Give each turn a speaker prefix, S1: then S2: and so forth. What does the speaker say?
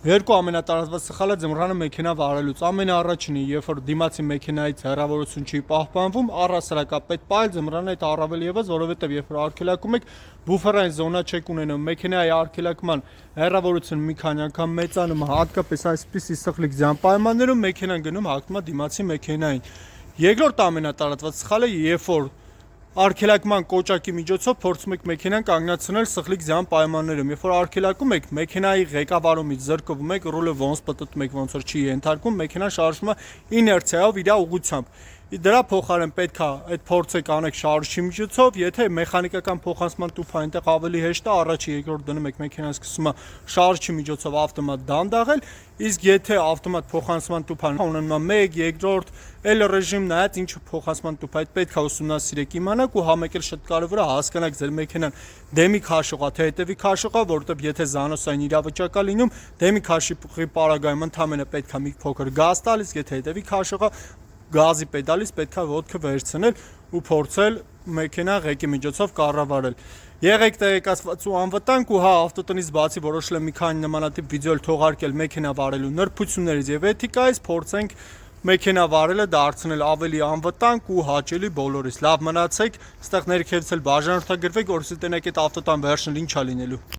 S1: Երկու ամենատարածված սխալը ձմռանը մեքենա վարելուց։ Ամենաառաջինը, երբ որ դիմացի մեքենայից հեռավորություն չի պահպանվում, առհասարակապես պահել ձմռանը այդ առավել եւս, որովհետեւ երբ որ արգելակում եք, բուֆերային զոնա չեք ունենում, մեքենայի արգելակման հեռավորությունը մի քանի անգամ մեծանում է, հատկապես այսպիսի սխլիկ ձյան պայմաններում մեքենան գնում հակվում է դիմացի մեքենային։ Երկրորդ ամենատարածված սխալը, երբ որ արգելակման կոճակի միջոցով փորձում եք մեքենան կանգնացնել սխլիկ ձյան պայմաններում, երբ որ արգելակում եք, մեքենայի ղեկավարումից զրկվում եք, ռուլը ոնց պտտում եք, ոնց որ չի ենթարկվում, մեքենան շարժվում է իներցիայով իր ուղղությամբ։ Դրա փոխարեն պետք է այդ փորձը կանեք շարժիչի միջոցով, եթե մեխանիկական փոխանցման տուփը այնտեղ ավելի հեշտ է, առաջի երկրորդ դնում եք մեքենան սկսում է շարժիչի միջոցով ավտոմատ դանդաղել, իսկ եթե ավտոմատ փոխանցման տուփան ունենում է 1, 2-րդ L ռեժիմ, նայած ինչ փոխանցման տուփ է, այդ պետք է ուսումնասիրեք իմանաք ու համեկել շատ կարևոր է հասկանաք ձեր մեքենան դեմի քաշող է, թե հետևի քաշող է, որովհետև եթե զանոսային իրավիճակ է լինում, դեմի քաշի պարագայում ընդհանրապես պետք է մի փոքր գազ տալ, իսկ եթե հետևի քաշող է, գազի պեդալից պետք է ոտքը վերցնել ու փորձել մեքենա ղեկի միջոցով կառավարել։ Եղեք տեղեկացված ու անվտանգ ու ավտոտնից բացի որոշել եմ մի քանի նմանատիպ վիդեոներ թողարկել մեքենա վարելու նրբություններից եւ էթիկայից, փորձենք մեքենա վարելը դարձնել ավելի անվտանգ ու հաճելի բոլորիս։ Լավ մնացեք, ստեղ ներքևից էլ բաժանորդագրվեք, որովհետեւ տենեք այդ ավտոտան վերջն ինչ է լինելու։